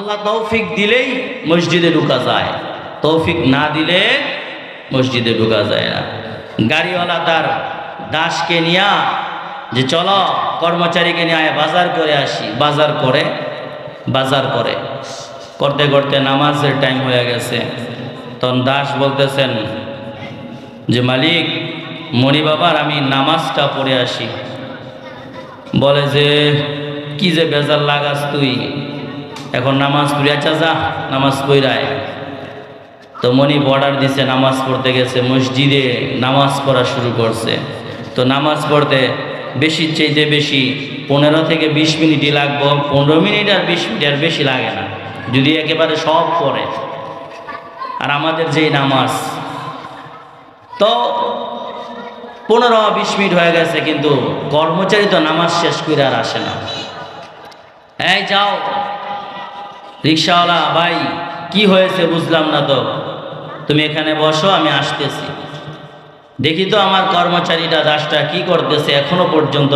আল্লাহ তৌফিক দিলেই মসজিদে ঢোকা যায়, তৌফিক না দিলে মসজিদে ঢোকা যায় না। গাড়িওয়ালা তার দাসকে নিয়া যে চলো কর্মচারীকে নিয়ে বাজার করে আসি, বাজার করে করতে করতে নামাজের টাইম হয়ে গেছে। তখন দাস বলতেছেন যে মালিক, মণি বাবার আমি নামাজটা পড়ে আসি। বলে যে কি যে বেজার লাগাস তুই, এখন নামাজ পড়ে, আচ্ছা যা নামাজ পড়ায়। তো মণি অর্ডার দিছে, নামাজ পড়তে গেছে, মসজিদে নামাজ পড়া শুরু করছে। তো নামাজ পড়তে বেশি চাইতে বেশি 15 থেকে 20 মিনিটই লাগবো, 15 মিনিট আর 20 মিনিট আর বেশি লাগে না যদি একেবারে সব পড়ে। আর আমাদের যেই নামাজ, তো 15-20 মিনিট হয়ে গেছে, কিন্তু কর্মচারী তো নামাজ শেষ করে আর আসে না। এই যাও রিক্সাওয়ালা ভাই, কি হয়েছে বুঝলাম না, তো তুমি এখানে বসো, আমি আসতেছি। দেখি তো আমার কর্মচারীটা দাসটা কি করতেছে, এখনো পর্যন্ত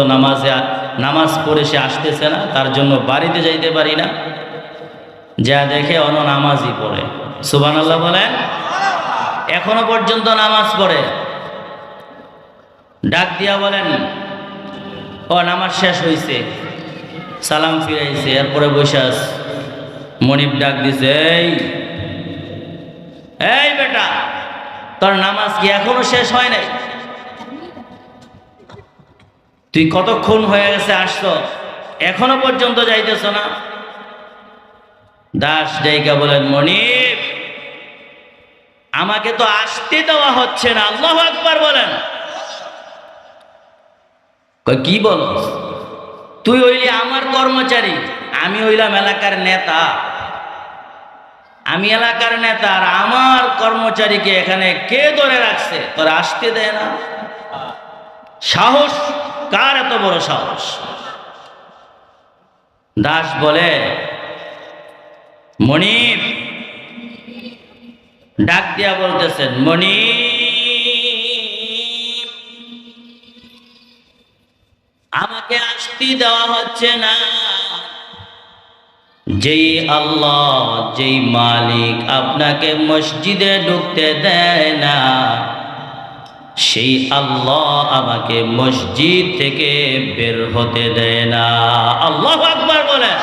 নামাজ পড়ে সে আসতেছে না, তার জন্য বাড়িতে যাইতে পারি না। যা দেখে নামাজই পড়ে, সুবহানাল্লাহ বলেন, এখনো পর্যন্ত নামাজ পড়ে। ডাক দিয়া বলেন, ও নামাজ শেষ হয়েছে, সালাম ফিরাইছে, এরপরে বসে আছে। মনিব ডাক দিছে, এই বেটা, তোর নামাজ কি এখনো শেষ হয় নাই? তুই কতক্ষণ হয়ে গেছে আসছো, এখনো পর্যন্ত যাইতেছ না? দাস ডাইকা বলেন, মনিব, আমাকে তো আসতে দেওয়া হচ্ছে না। আল্লাহু আকবার বলেন। কি বল, তুই হইলি আমার কর্মচারী, আমি হইলাম এলাকার নেতা। আমি এলাকার নেতা, আর আমার কর্মচারীকে এখানে কে ধরে রাখছে, তোর আসতে দেয় না? সাহস কার, এত বড় সাহস? দাস বলে, মনিব ডাক দিয়া বলতেছেন, মনিব, আমাকে আসতে দেওয়া হচ্ছে না। যেই আল্লাহ, যেই মালিক আপনাকে মসজিদে ঢুকতে দেয় না, সেই আল্লাহ আমাকে মসজিদ থেকে বের হতে দেয় না। আল্লাহু আকবার বলেন।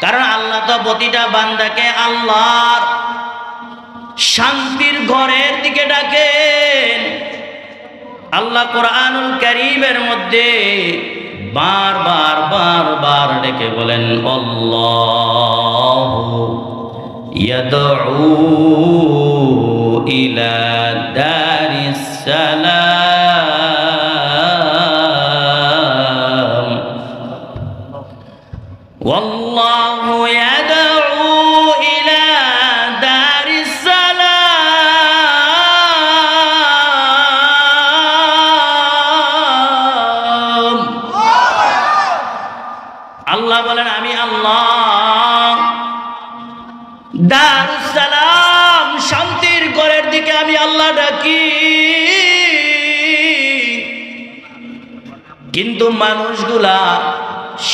কারণ আল্লাহ তো প্রতিটা বান্দাকে আল্লাহর শান্তির ঘরের দিকে ডাকেন। আল্লাহ কোরআনুল কারীমের মধ্যে বারবার ডেকে বলেন, আল্লাহু ইয়াদউ ইলা দারিস সালাম, ওয়াল্লাহু ইয়াদউ ইলা দারিস সালাম। আল্লাহ বলেন, আমি আল্লাহ দারুস সালাম, শান্তির ঘরের দিকে আমি আল্লাহ ডাকি। কিন্তু মানুষগুলা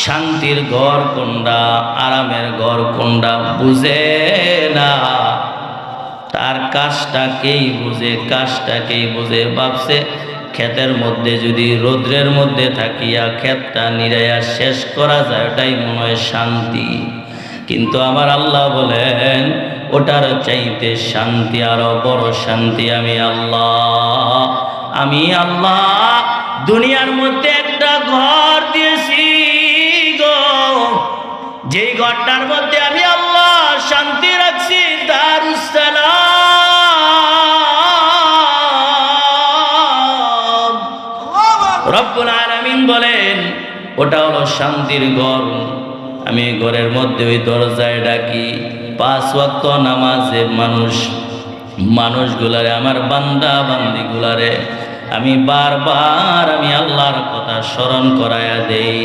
শান্তির ঘর কোনটা, আরামের ঘর কোনটা বুঝে না। তার কাজটাকেই বুঝে, ভাবছে ক্ষেতের মধ্যে যদি রৌদ্রের মধ্যে থাকিয়া ক্ষেতটা নিরাইয়া শেষ করা যায়, ওটাই মনে হয় শান্তি। কিন্তু আমার আল্লাহ বলেন, ওটার চাইতে শান্তি, আরো বড় শান্তি আমি আল্লাহ দুনিয়ার মধ্যে একটা ঘর দিয়েছি গো, যেই ঘরটার মধ্যে আমি আল্লাহ শান্তি রাখছি, দারুস সালাম। রব্বুল আলামিন বলেন, ওটা হলো শান্তির ঘর। আমি ঘরের মধ্যে ওই দরজায় ডাকি। 5 ওয়াক্ত নামাজে মানুষগুলারে, আমার বান্দা বান্দিগুলারে আমি বারবার আমি আল্লাহর কথা স্মরণ করায়া দেই।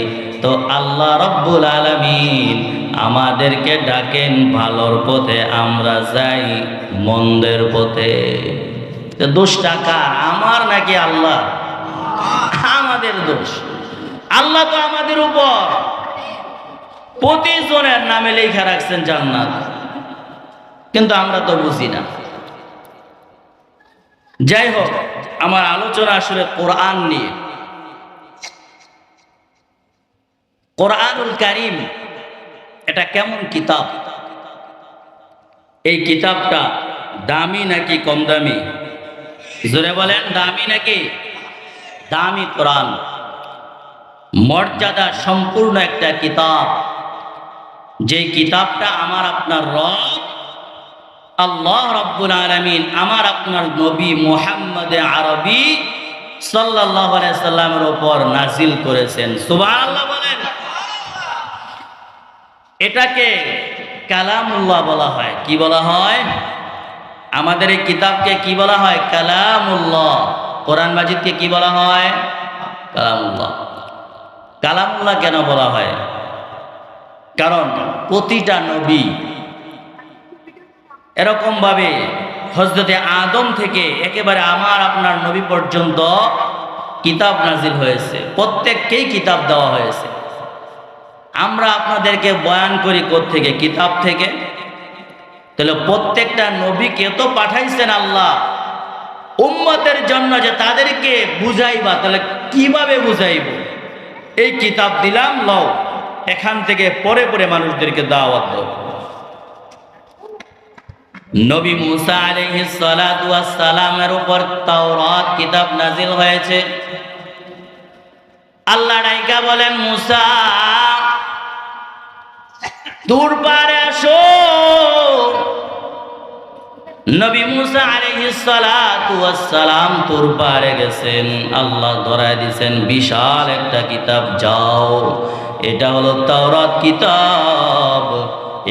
তো আল্লাহ রব্বুল আলামিন আমাদেরকে ডাকেন ভালোর পথে, আমরা যাই মন্দের পথে। দোষটা কার, আমার নাকি আল্লাহ? আমাদের দোষ। আল্লাহ তো আমাদের উপর প্রতিজনের নামে লেখা রাখছেন জান্নাত, কিন্তু আমরা তো বুঝি না। যাই হোক, আমার আলোচনা আসলে কোরআন নিয়ে। কোরআনুল কারীম এটা কেমন কিতাব? এই কিতাবটা দামি নাকি কম দামি? জোরে বলেন, দামি নাকি? দামি কোরআন, মর্যাদা সম্পূর্ণ একটা কিতাব। যে কিতাবটা আমার আপনার রব আল্লাহ রাব্বুল আলামিন আমার আপনার নবী মুহাম্মদ আরবি সাল্লাল্লাহু আলাইহি সাল্লামের উপর নাজিল করেছেন। সুবহানাল্লাহ বলেন। এটাকে কালামুল্লাহ বলা হয়। কি বলা হয়? আমাদের এই কিতাবকে কি বলা হয়? কালামুল্লাহ। কোরআন মাজিদকে কি বলা হয়? কালামুল্লাহ। কালামুল্লাহ কেন বলা হয়? কারণ প্রতিটা নবী এরকম ভাবে হযরতে আদম থেকে একেবারে আমার আপনার নবী পর্যন্ত কিতাব নাজিল হয়েছে, প্রত্যেককেই কিতাব দেওয়া হয়েছে। আমরা আপনাদেরকে বয়ান করি কোত্থেকে? কিতাব থেকে। তাহলে প্রত্যেকটা নবীকে তো পাঠাইছেন আল্লাহ উম্মতের জন্য, যে তাদেরকে বুঝাইবা। তাহলে কিভাবে বুঝাইব? এই কিতাব দিলাম, লও, এখান থেকে পরে পরে মানুষদেরকে দাওয়াত দাও। নবী মুসা আলাইহিস সালাতু ওয়াস সালামের উপর তাওরাত কিতাব নাজিল হয়েছে। আল্লাহ ডাইকা বলেন, মুসা তুর পারে আসো। নবী মুসা আলাইহিস সালাতু ওয়াস সালাম তুর পারে গেছেন। আল্লাহ ধরায় দিয়েছেন বিশাল একটা কিতাব, যাও, এটা হলো তাওরাত কিতাব।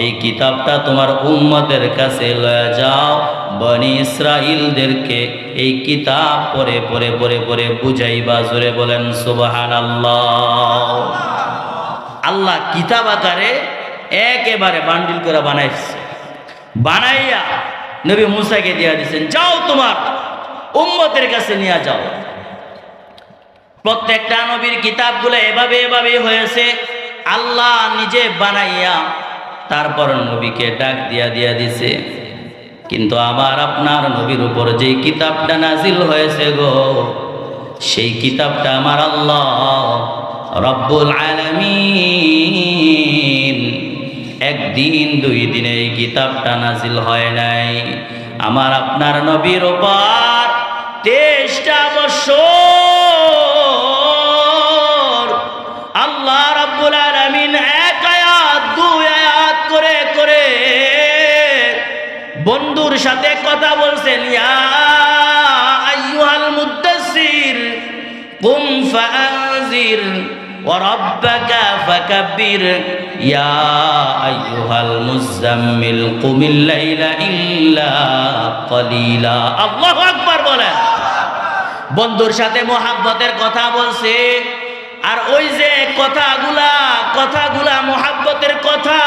এই কিতাবটা তোমার উম্মতের কাছে লয়ে যাও, বনি ইসরাইলদেরকে এই কিতাব পড়ে পড়ে পড়ে পড়ে বুঝাইবা। জোরে বলেন সুবহানাল্লাহ। আল্লাহ কিতাব আকারে একেবারে বান্ডিল করে বানাইছে, বানাইয়া নবী মুসাকে দিয়ে দিয়েছেন, যাও তোমার উম্মতের কাছে নিয়ে যাও। প্রত্যেকটা নবীর কিতাবগুলো এভাবে এভাবে হয়েছে, আল্লাহ নিজে বানাইয়া তারপর নবীকে ডাক দিয়া দিছে। কিন্তু আমার আপনার নবীর উপর যে কিতাবটা নাজিল হয়েছে গো, সেই কিতাবটা আমার আল্লাহ রব্বুল আলামিন একদিন দুই দিনে এই কিতাবটা নাজিল হয় নাই। আমার আপনার নবীর উপর 23টা বছর আল্লাহ রব্বুল আলামিন এক আয়াত দুই আয়াত করে করে বন্ধুর সাথে কথা বলছেন, ইয়া আইয়ুহাল মুদ্দাসসির কুম ফাআনজির ওয়া রাব্বাকা ফাকাব্বির ইয়া আইয়ুহাল মুযাম্মিল কুমিল লাইলা ইল্লা কলিলা। আল্লাহু আকবার বলেন। বন্ধুর সাথে মোহাব্বতের কথা বলছে, আর ওই যে কথাগুলা মোহাব্বতের কথা,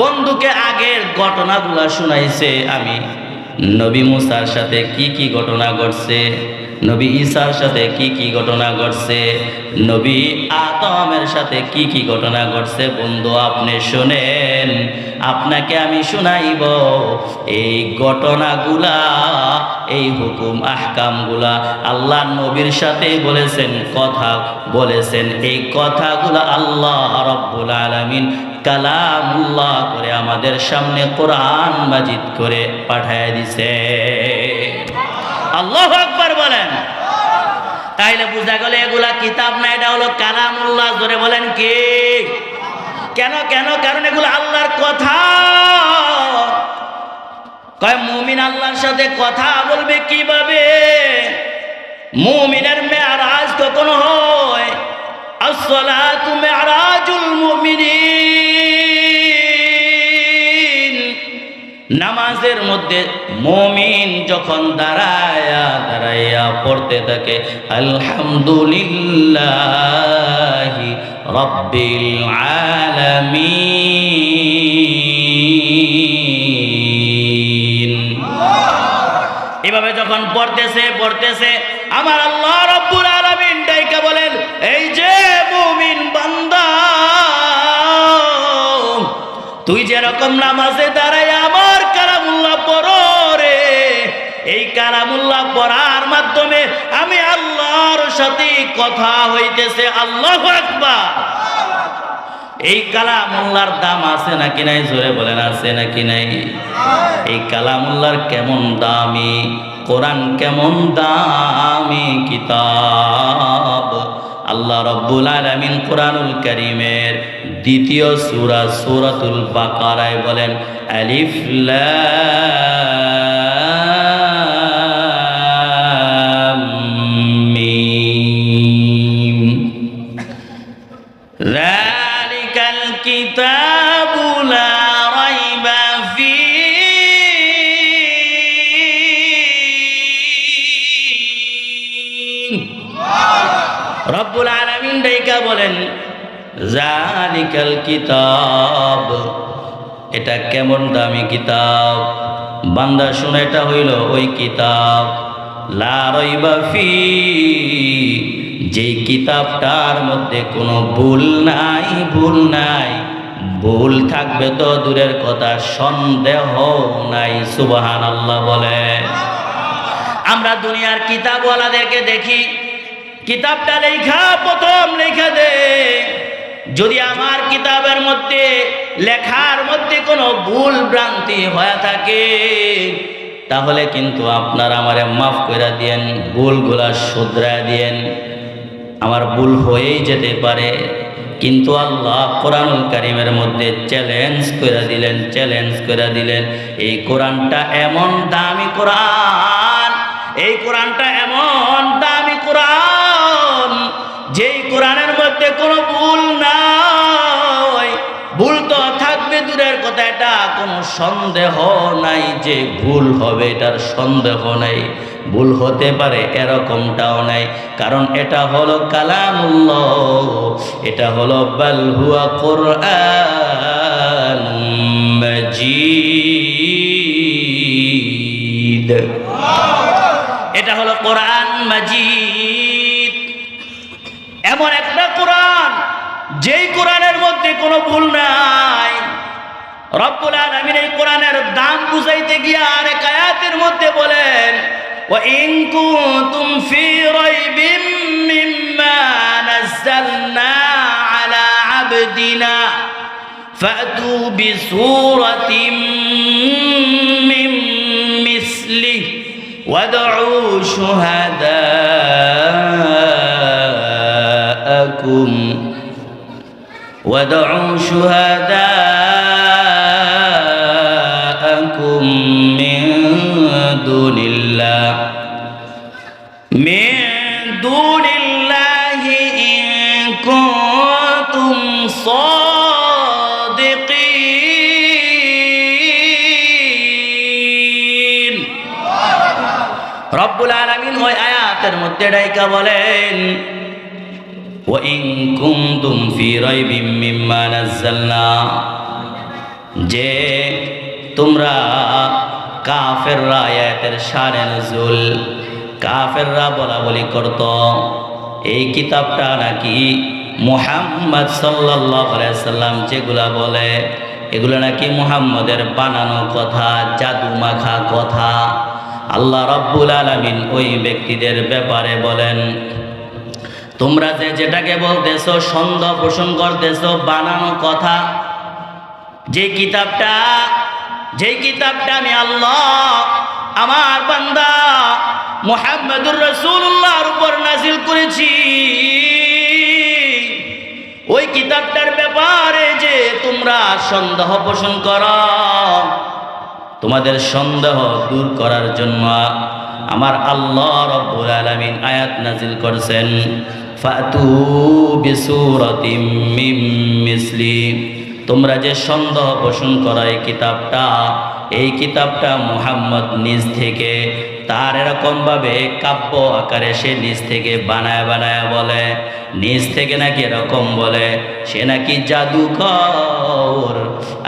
বন্ধুকে আগের ঘটনাগুলা শুনাইছে। আমি নবী মুসার সাথে কি কি ঘটনা ঘটছে, নবী ঈসার সাথে কি কি ঘটনা ঘটছে, নবী আদমের সাথে কি কি ঘটনা ঘটছে, বন্ধু আপনি শুনেন, আপনাকে আমি শুনাইব। এই ঘটনাগুলা, এই হুকুম আহকামগুলা আল্লাহ নবীর সাথে বলেছেন, কথা বলেছেন। এই কথাগুলা আল্লাহ রব্বুল আলামিন কালামুল্লাহ করে আমাদের সামনে কোরআন মাজিদ করে পাঠায় দিছে। আল্লাহু আকবার বলেন। তাইলে বুঝা গেল এগুলা কিতাব না, এটা হলো কালামুল্লাহ। জোরে বলেন কি? কেন? কারণ এগুলো আল্লাহর কথা। কয় মুমিন আল্লাহর সাথে কথা বলবে কিভাবে? মুমিনের মেরাজ কখন হয়? আসসালাতু মিরাজুল মুমিনিন। নামাজের মধ্যে মুমিন যখন দাঁড়াইয়া পড়তে থাকে আলহামদুলিল্লাহি রাব্বিল আলামিন, এভাবে যখন পড়তেছে আমার আল্লাহ রাব্বুল আলামিন ডাইকা বলেন, এই যে মুমিন বান্দা, তুই যেরকম নামাজে দাঁড়ায় আমার কালামুল্লাহ পড়ো রে, এই কালামুল্লাহ পড়ার মাধ্যমে আমি আল্লাহর সাথে কথা হইতেছে। আল্লাহু আকবার। এই কালামুল্লাহর দাম আছে নাকি নাই? জোরে বলেন, আছে নাকি নাই? এই কালামুল্লাহর কেমন দামি, কোরআন কেমন দামি কিতাব। আল্লাহ রাব্বুল আলামিন কোরআনুল কারীমের দ্বিতীয় সূরা সূরাতুল বাকারায় বলেন, আলিফ লাম মিম যালিকাল কিতাবু লা রাইবা ফীহি। রব্বুল আলামিন ডাইকা বলেন, জালিকাল কিতাব, এটা কেমন দামি কিতাব। বান্দা শুনে, এটা হইল ওই কিতাব, লা রাইবা ফি, যেই কিতাবটার মধ্যে কোনো ভুল নাই, ভুল নাই। ভুল থাকবে তো দূরের কথা, সন্দেহ নাই। সুবহানাল্লাহ বলে। আমরা দুনিয়ার কিতাবওয়ালাদেরকে দেখি, কিতাবটা লেখা প্রথম লেখা দে, যদি আমার কিতাবের মধ্যে লেখার মধ্যে কোনো ভুল ভ্রান্তি হয়ে থাকে তাহলে কিন্তু আপনারা আমারে মাফ করে দিয়েন, ভুলগুলা শুধরায় দিয়েন। আমার ভুল হয়েই যেতে পারে, কিন্তু আল্লাহ কোরআনুল কারীমের মধ্যে চ্যালেঞ্জ করে দিলেন, চ্যালেঞ্জ করে দিলেন। এই কোরআনটা এমন দামি কোরআন, এই কোরআনটা এমন দামি কোরআন, যেই কোরআনের মধ্যে কোনো ভুল নাই। ভুল তো থাকবে দূরের কথা, এটা কোনো সন্দেহ নাই যে ভুল হবে, এটার সন্দেহ নাই। ভুল হতে পারে এরকমটাও নাই, কারণ এটা হলো কালামুল্লাহ, এটা হলো বাল হুয়া কুরআন মাজিদ, এটা হলো কোরআন মাজিদ। এমন একটা কোরআন যেই কোরআনের মধ্যে কোনো ভুল নাই। রব্বুল আলামিন এই কোরআনের দাম বুঝাইতে গিয়ে আরেক আয়াতের মধ্যে বলেন, ওয়া ইন কুনতুম ফি রাইবিম মিম্মা নাযালনা আলা আবদিনা ফাতু বিসূরাতিম মিন মিসলিহি ওয়াদউ শুহাদাআকুম وادعوا شهداءكم من دون الله إن كنتم صادقين। রব্বুল আলামিন ওই আয়াতের মধ্যে ডাইকা বলেন, وَإِن كُنتُمْ فِي رَيْبٍ مِّمَّا نَزَّلْنَا, যে তোমরা কাফেররা, আয়াতের শানে নুজুল, কাফেররা বলা বলি করত এই কিতাবটা নাকি মুহাম্মদ সাল্লাল্লাহু আলাইহি সাল্লাম যেগুলা বলে এগুলো নাকি মুহাম্মদের বানানো কথা, জাদু মাখা কথা। আল্লাহ রাব্বুল আলামিন ওই ব্যক্তিদের ব্যাপারে বলেন, তোমরা যে যেটাকে বলতেছো, সন্দেহ পোষণ করতেছো, বানানো কথা, যে কিতাবটা আমি আল্লাহ আমার বান্দা মুহাম্মদুর রাসূলুল্লাহর উপর নাযিল করেছি, ওই কিতাবটার ব্যাপারে যে তোমরা সন্দেহ পোষণ করো, তোমাদের সন্দেহ দূর করার জন্য আমার আল্লাহ রাব্বুল আলামিন আয়াত নাযিল করছেন, ফাতু বিসূরাতিম মিন মিসলি, তোমরা যে সন্দেহ পোষণ করো এই কিতাবটা মুহাম্মদ নিজ থেকে, তার এরকমভাবে কাব্য আকারে সে নিজ থেকে বানায় বানায় বলে, নিজ থেকে নাকি এরকম বলে সে নাকি জাদুকর।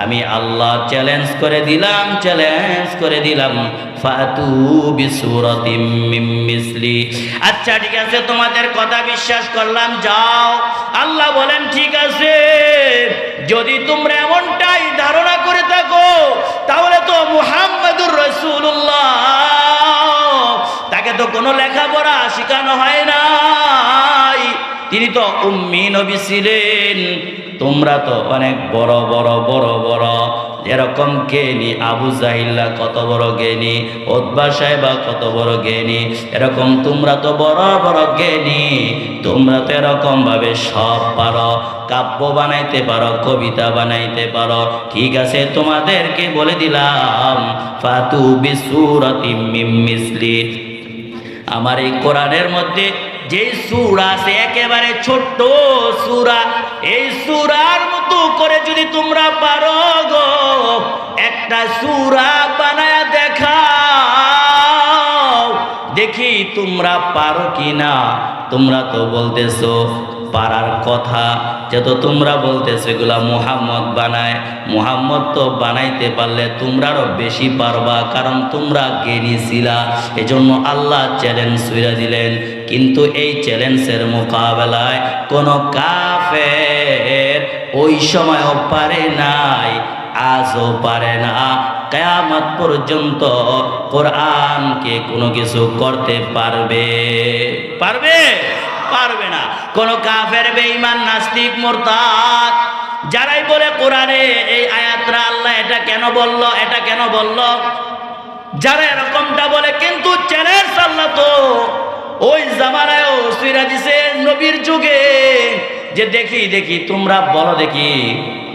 আমি আল্লাহ চ্যালেঞ্জ করে দিলাম ফাতু বিসূরাতিম মিন মিসলি। আচ্ছা ঠিক আছে, তোমাদের কথা বিশ্বাস করলাম, যাও। আল্লাহ বলেন ঠিক আছে, যদি তোমরা এমনটাই ধারণা তিনি তো উম্মি নবী ছিলেন। তোমরা তো অনেক বড় বড় বড় বড়, এরকম জ্ঞানী আবু জাহিল্লা কত বড় জ্ঞানী, উতবা সাহেবা কত বড় জ্ঞানী, এরকম তোমরা তো বড় বড় জ্ঞানী, তোমরা তো এরকম ভাবে সব পারো, কাব্য বানাইতে পারো, কবিতা বানাইতে পারো। ঠিক আছে, তোমাদেরকে বলে দিলাম, ফাতু বিসূরাতিম মিন মিসলি, আমার এই কোরআনের মধ্যে যে সূরা আছে একেবারে ছোট্ট সূরা, এই সূরার মতো করে যদি তোমরা পারো গো একটা সূরা বানায়া দেখাও, দেখি তোমরা পারো কিনা। তোমরা তো বলতেছো পারার কথা, যেহেতু তোমরা বলতেছো এগুলা মুহাম্মদ বানায়, মুহাম্মদ তো বানাইতে পারলে তোমরা আরো বেশি পারবা, কারণ তোমরা জ্ঞানী ছিলা। এজন্য আল্লাহ চ্যালেঞ্জ ছুঁড়ে দিলেন। কিন্তু এই চ্যালেঞ্জের মোকাবেলায় কোনো কাফের ওই সময়ও পারে নাই, আজও পারে না, কিয়ামত পর্যন্ত কোরআনকে কোনো কিছু করতে পারবে? পারবে? পারবে না। কোন কাফের, বেঈমান, নাস্তিক, মুরতাদ যারাই বলে কোরআনে এই আয়াতটা আল্লাহ এটা কেন বলল, এটা কেন বলল, যারা এরকমটা বলে, কিন্তু চ্যালেঞ্জ আল্লাহ তো ওই জামানায়ও ছুঁড়ে দিছে নবীর যুগে, যে দেখি দেখি তোমরা বলো দেখি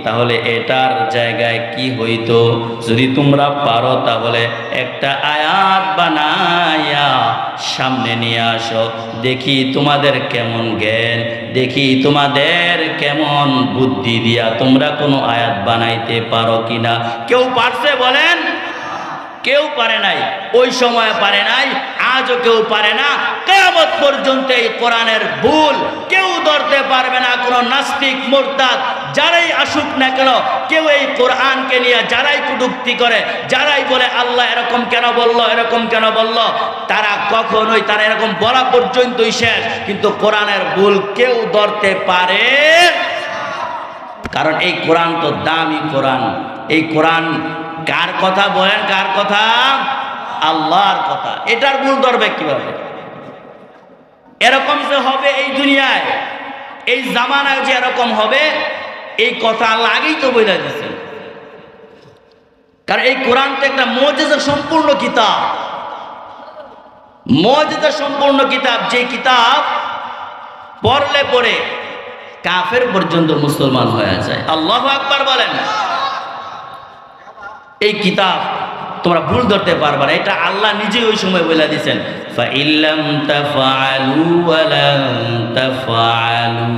তাহলে এটার জায়গায় কি হইতো যদি তোমরা পারো, তাহলে একটা আয়াত বানায়া সামনে নিয়ে আসো, দেখি তোমাদের কেমন জ্ঞান, দেখি তোমাদের কেমন বুদ্ধি দিয়া তোমরা কোনো আয়াত বানাইতে পারো কিনা। কেউ পারছে বলেন? কেউ পারে নাই, ওই সময় পারে নাই, আজও কেউ পারে না। কিয়ামত পর্যন্ত এই কোরআনের ভুল কেউ ধরতে পারবে না। কোনো নাস্তিক, মুরতাদ যারাই আসুক না কেন, কেউ এই কোরআনকে নিয়ে যারাই কটূক্তি করে, যারাই বলে আল্লাহ এরকম কেন বলল, এরকম কেন বলল, তারা কখনোই, তারা এরকম বলা পর্যন্তই শেষ, কিন্তু কোরআনের ভুল কেউ ধরতে পারে। কারণ এই কোরআন তো দামি কোরআন। এই কোরআন কার কথা বলেন? কার কথা? আল্লাহর কথা। এটার ভুল ধরবে কিভাবে? এরকম যে হবে এই দুনিয়ায়, এই জামানায় যে এরকম হবে, এই কথা আল্লাহ আগেই তো বলে দিয়েছেন। কারণ এই কোরআন তো একটা মুজিজা সম্পূর্ণ কিতাব, মুজিজা সম্পূর্ণ কিতাব, যে কিতাব পড়লে পরে কাফের পর্যন্ত মুসলমান হয়ে যায়। আল্লাহু আকবার বলেন। এই কিতাব তোমরা ভুল ধরতে পারবে না, এটা আল্লাহ নিজেই ওই সময় বলে দিয়েছেন, ফাইল্লাম তাফআলু ওয়া লান তাফআলু,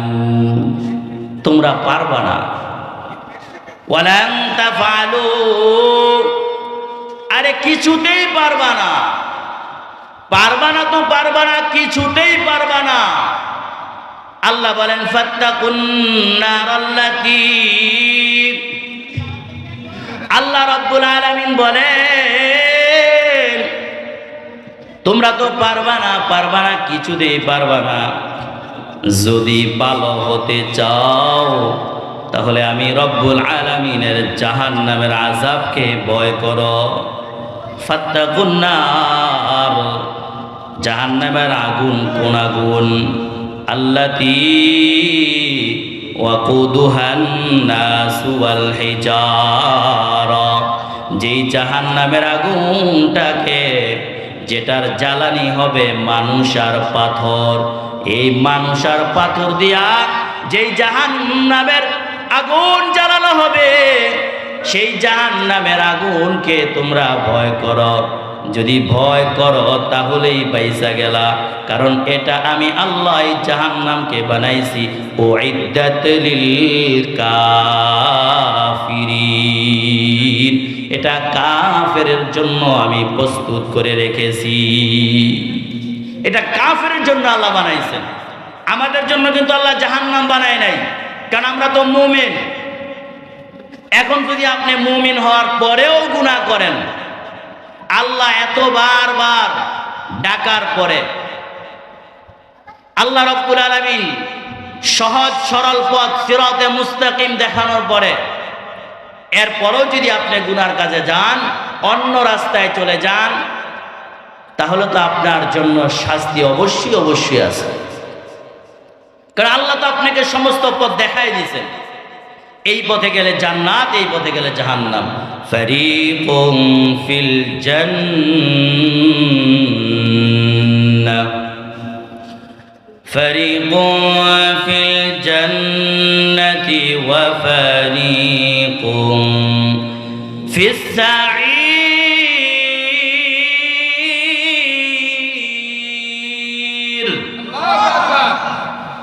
তোমরা পারবা না, ওয়া লান তাফআলু, আরে কিছুতেই পারবা না, পারবা না তো পারবা না, কিছুতেই পারবা না। আল্লাহ বলেন ফাত্তাকুন নারাল্লাতী, আল্লাহ রাব্বুল আলামিন বলেন তোমরা তো পারবা না, পারবা না, কিছুতেই পারবা না। যদি ভালো হতে চাও তাহলে আমি রব্বুল আলামিনের জাহান্নামের আযাবকে ভয় করো। ফাত্তাকুন নার, জাহান্নামের আগুন কোন আগুন? আল্লাতী ওয়াকুদুহান নাসু ওয়াল হিজারা, যেই জাহান্নামের আগুনটাকে, যেটার জ্বালানি হবে মানুষ আর পাথর, এই মানুষ আর পাথর দিয়া যেই জাহান্নামের আগুন জ্বালানো হবে, সেই জাহান্নামের আগুনকে তোমরা ভয় করো। যদি ভয় করো তাহলেই বাইসা গেলা, কারণ এটা আমি আল্লাহ জাহান্নামকে বানাইছি উইদ্দাত লিল কাফিরিন, এটা কাফেরের জন্য আমি প্রস্তুত করে রেখেছি। এটা কাফেরের জন্য আল্লাহ বানাইছেন, আমাদের জন্য কিন্তু আল্লাহ জাহান্নাম বানায় নাই, কারণ আমরা তো মুমিন। এখন যদি আপনি মুমিন হওয়ার পরেও গুনাহ করেন, আল্লাহ এত বারবার ডাকার পরে, আল্লাহ রাব্বুল আলামিন সহজ সরল পথ সিরাতে মুস্তাকিম দেখানোর পরে, এরপরও যদি আপনি গুনার কাজে যান, অন্য রাস্তায় চলে যান, তাহলে তো আপনার জন্য শাস্তি অবশ্যই অবশ্যই আছে। কারণ আল্লাহ তো আপনাকে সমস্ত পথ দেখাই দিয়েছেন, এই পথে গেলে জান্নাত, এই পথে গেলে জাহান্নাম। ফারিকুম ফিল জান্নাহ ফারিকুম ফিল জান্নাতি ওয়া ফারিকুম ফিস সাঈর।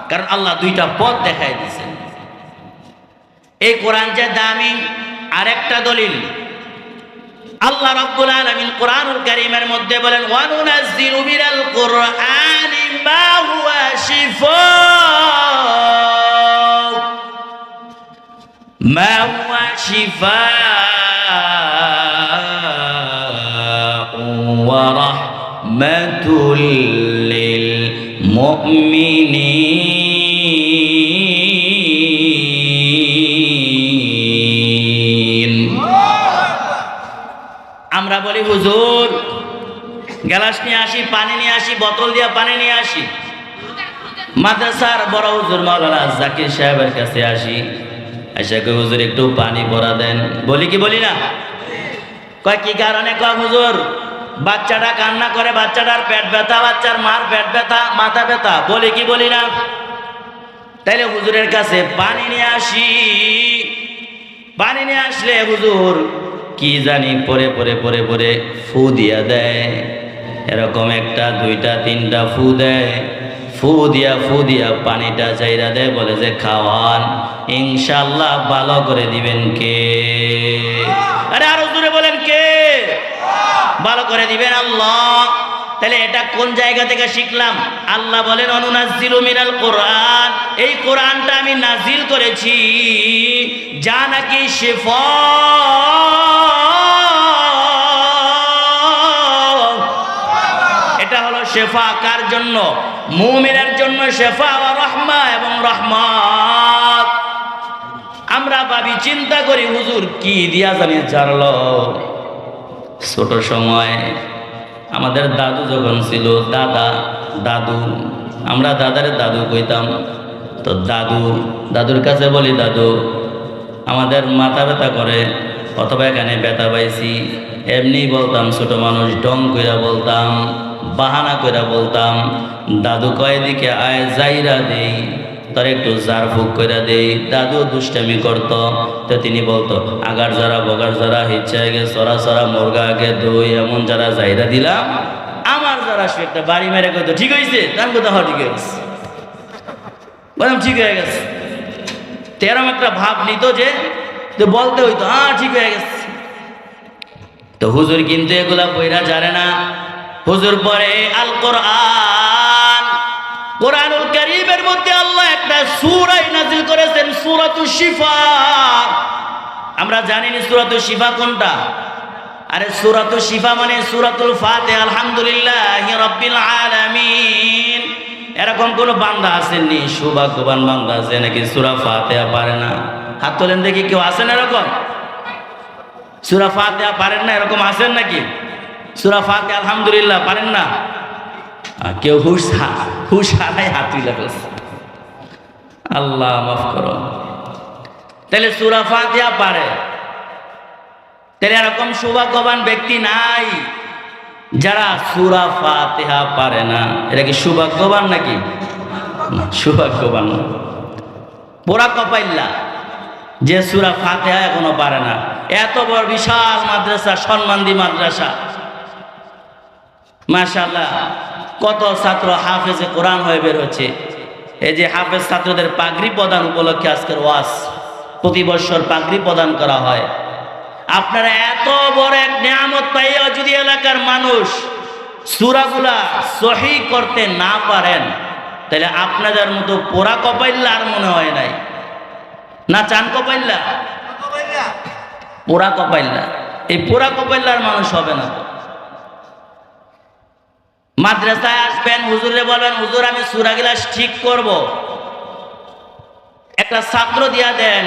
কারণ আল্লাহ দুইটা পথ দেখাই দিয়েছেন। এই কোরআন যে দামি, আরেকটা দলিল আল্লাহ রাব্বুল আলামিন কোরআনুল কারীমের মধ্যে বলেন, ওয়া নুনাজ্জিলু মিনাল কুরআনি মা হুয়া শিফাউন ওয়া রাহমাতুল লিল মুমিনিন। আমরা বলি হুজুর গ্লাস নিয়ে আসি, পানি নিয়ে আসি, বোতল দিয়ে পানি নিয়ে আসি। মাদ্রাসার বড় হুজুর মাওলানা জাকির সাহেবের কাছে আসি, এসে কই হুজুর একটু পানি ভরা দেন। বলি কি বলি না? কয় কি কারণে? কয় হুজুর বাচ্চাটা কান্না করে, বাচ্চাটার পেট ব্যথা, বাচ্চার মার পেট ব্যথা, মাথা ব্যথা। বলি কি বলি না? তাইলে হুজুরের কাছে পানি নিয়ে আসি। পানি নিয়ে আসলে হুজুর কি জানি পরে পরে পরে পরে ফু দিয়া দেয়, এরকম একটা দুইটা তিনটা ফু দেয়। ফু দিয়া পানিটা চাইরা দেয়, বলে যে খাওয়ান, ইনশাআল্লাহ ভালো করে দিবেন কে? আরে আরো জোরে বলেন কে? ভালো করে দিবেন আল্লাহ। তাহলে এটা কোন জায়গা থেকে শিখলাম? আল্লাহ বলেন অনুনাজ্জিলু মিনাল কোরআন, এই কোরআনটা আমি নাজিল করেছি যা নাকি শিফা, এটা হলো শেফা। কার জন্য? মুমিনের জন্য শেফা ওয়া রাহমা, এবং রহমত। আমরা ভাবি, চিন্তা করি হুজুর কি দিয়া জানি জানলো। ছোট সময় আমাদের দাদু যখন ছিল, দাদু আমরা দাদারে দাদু কইতাম। তো দাদুর কাছে বলি, দাদু আমাদের মাথা ব্যথা করে, অথবা এখানে ব্যথা পাইছি, এমনি বলতাম, ছোট মানুষ ডং কইরা বলতাম, বাহানা কইরা বলতাম। দাদু কয় দিকে আয় যাইরা দেই, তার একটু জার ফুক কইরা দেই। দাদু দুষ্টামি করত। তো তিনি বলতো, আগার যারা বগার যারা, হিচ্ছা আগে সরা সরা, মুরগা আগে দই, এমন যারা যাইরা দিলাম, আমার যারা সে একটা বাড়ি মেরে কইতো ঠিক হয়েছে। তার কথা হয় ঠিক হয়ে গেছে, বললাম ঠিক হয়ে গেছে। তেরম একটা ভাব নিত যে বলতে হইতো হ্যাঁ ঠিক হয়ে গেছে। তো হুজুর কিন্তু এগুলা বইরা জানে না। হুজুর পরে আল কোরআন, কোরআনুল কারীমের মধ্যে আল্লাহ একটা সূরা নাযিল করেছেন, সূরাতুশ শিফা। আমরা জানি না সূরাতুশ শিফা কোনটা? আরে সূরাতুশ শিফা মানে সূরাতুল ফাতিহা, আলহামদুলিল্লাহি রাব্বিল আলামিন। এরকম কোন বান্দা আসেননি, সৌভাগ্যবান বান্দা আছে নাকি সূরা ফাতিহা পারে না? হাত তোলেন দেখি, কেউ আছেন এরকম? সূরা ফাতিহা পারেন না এরকম আছেন নাকি? সূরা ফাতিহা আলহামদুলিল্লাহ পারেন না? কেউ হুশ হারাই হাত তুলে ফেলছে। আল্লাহ মাফ করো। তাহলে সূরা ফাতিহা পারে, তাহলে এরকম সৌভাগ্যবান ব্যক্তি নাই যারা সূরা ফাতিহা পারে না। এটা কি সৌভাগ্যবান নাকি? সৌভাগ্যবান না, পোড়া কপাইল্লা যে সূরা ফাতিহা এখনো পারে না। এত বড় বিশাল মাদ্রাসা, সম্মানদি মাদ্রাসা, মাশাআল্লাহ, কত ছাত্র হাফেজে কোরআন হয়ে বের হচ্ছে। এই যে হাফেজ ছাত্রদের পাগড়ি প্রদান উপলক্ষে আজকের ওয়াজ, প্রতি বছর পাগড়ি প্রদান করা হয়। আপনারা এত বড় এক নিয়ামত পাইয়া যদি এলাকার মানুষ সূরাগুলা সহি করতে না পারেন, তাহলে আপনাদের মতো পোড়া কপাইল্লা আর মনে হয় নাই না? চান কপাইল্লা, পোড়া কপাইল্লা, এই পোড়া কপাইল্লার মানুষ হবে না। মাদ্রাসায় আসবেন, হুজুরে বলবেন হুজুর আমি সূরা গিলাস ঠিক করব, একটা ছাত্র দিয়া দেন।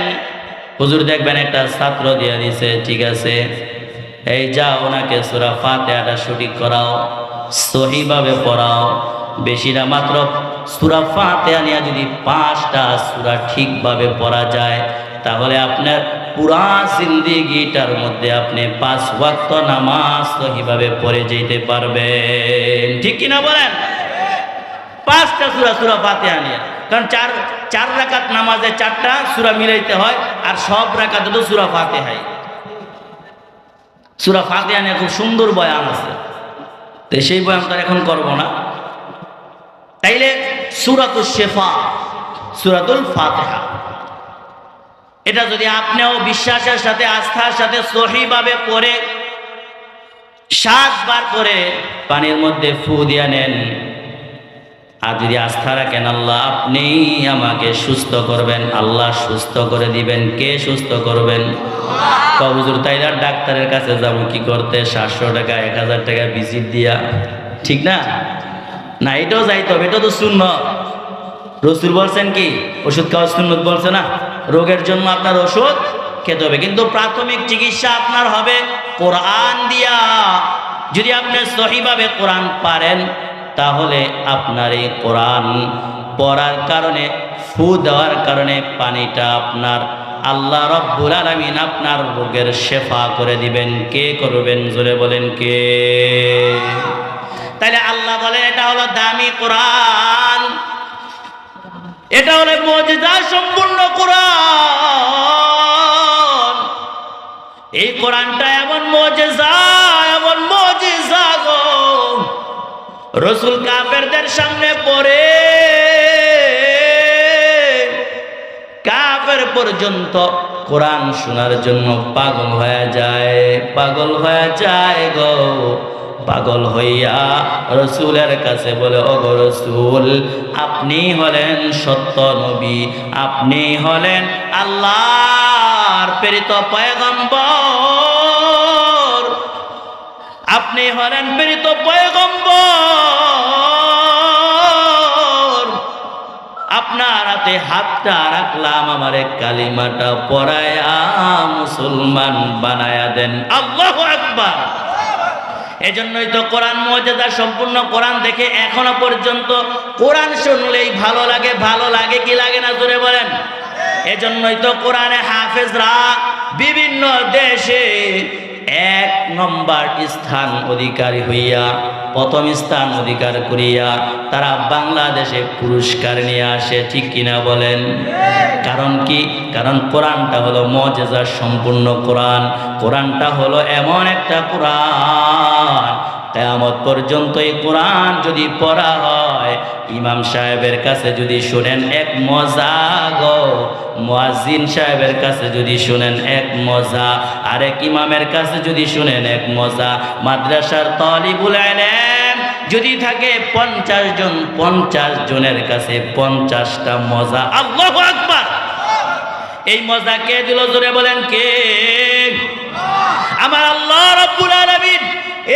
হুজুর দেখবেন একটা ছাত্র দিয়া দিছে, ঠিক আছে, এই যা ওনাকে সূরা ফাতিহাটা সঠিক করাও, সহিভাবে পড়াও। বেশি না, মাত্র সূরা ফাতিহা নিয়ে যদি 5টা সূরা ঠিকভাবে পড়া যায়, তাহলে আপনার পুরা জিন্দেগিটার মধ্যে আপনি 5 ওয়াক্ত নামাজ সহিভাবে পড়ে যেতে পারবেন। ঠিক কিনা বলেন? 5টা সূরা ফাতিহা নিয়ে, কারণ চার রাকাত নামাজে 4টা সূরা মিলাইতে হয়, আর সব রাকাতে তো সূরা ফাতিহাই। সূরা ফাতিহা নিয়ে খুব সুন্দর বয়ান আছে, তো সেই বয়ান তো এখন করব না। তাইলে সূরাতুল শিফা, সূরাতুল ফাতিহা, এটা যদি আপনিও বিশ্বাসের সাথে আস্থার সাথে সহিভাবে পড়ে 7 বার করে পানির মধ্যে ফু দিয়া নেন, আর যদি আস্থা রাখেন আল্লাহ আপনি আমাকে সুস্থ করবেন, আল্লাহ সুস্থ করে দিবেন। কে সুস্থ করবেন? হুজুর তাইলে আর ডাক্তারের কাছে যাবো কি করতে? 700 টাকা 1000 টাকা ভিজিট দিয়া, ঠিক না? না, এটাও যাইতে হবে, এটা তো সুন্নত। রাসূল বলছেন কি ওষুধ খাওয়া সুন্নত বলছে না? রোগের জন্য আপনার ওষুধ খেতে হবে, কিন্তু প্রাথমিক চিকিৎসা আপনার হবে কোরআন দিয়া। যদি আপনি সহিভাবে কোরআন পারেন, তাহলে আপনার এই কোরআন পড়ার কারণে, ফু দেওয়ার কারণে পানিটা আপনার আল্লাহ রাব্বুল আলামিন আপনার রোগের শেফা করে দিবেন। কে করবেন? জোরে বলেন কে? তাইলে আল্লাহ বলেন এটা হলো দামি কোরআন, এটা হলো মুজিজা সম্পূর্ণ কোরআন। এই কোরআনটা এমন মুজিজা গো, রাসূল কাফেরদের সামনে পড়ে কাফের পর্যন্ত কোরআন শোনার জন্য পাগল হয়ে যায় গো। পাগল হইয়া রাসূলের কাছে বলে, ওগো রাসূল, আপনি হলেন সত্য নবী, আপনি হলেন আল্লাহর প্রেরিত পয়গম্বর, আপনি হলেন প্রেরিত পয়গম্বর, আপনার হাতে হাতটা রাখলাম, আমারে কালিমাটা পড়ায়া মুসলমান বানায়া দেন। আল্লাহু আকবার। এজন্যই তো কোরআন মুজিজা সম্পূর্ণ কোরআন দেখে এখনো পর্যন্ত কোরআন শুনলেই ভালো লাগে কি লাগে না? জোরে বলেন। এজন্যই তো কোরআনে হাফেজরা বিভিন্ন দেশে 1 নম্বর স্থান অধিকারী হইয়া, প্রথম স্থান অধিকার করিয়া তারা বাংলাদেশে পুরস্কার নিয়ে আসে। ঠিক কিনা বলেন? কারণ কি? কারণ কোরআনটা হলো মুজিজা সম্পূর্ণ কোরআন। কোরআনটা হলো এমন একটা কোরআন, কিয়ামত পর্যন্ত এই কোরআন যদি পড়া হয়, ইমাম সাহেবের কাছে যদি শুনেন এক মজা গো, মুয়াজ্জিন সাহেবের কাছে যদি শুনেন এক মজা, আরেক ইমামের কাছে যদি শুনেন এক মজা, মাদ্রাসার তালিবুল ইলম যদি থাকে 50 জন, 50 জনের কাছে 50টা মজা। আল্লাহু আকবার। এই মজা কে দিল? জোরে বলেন কে? আমার আল্লাহ রাব্বুল আলামিন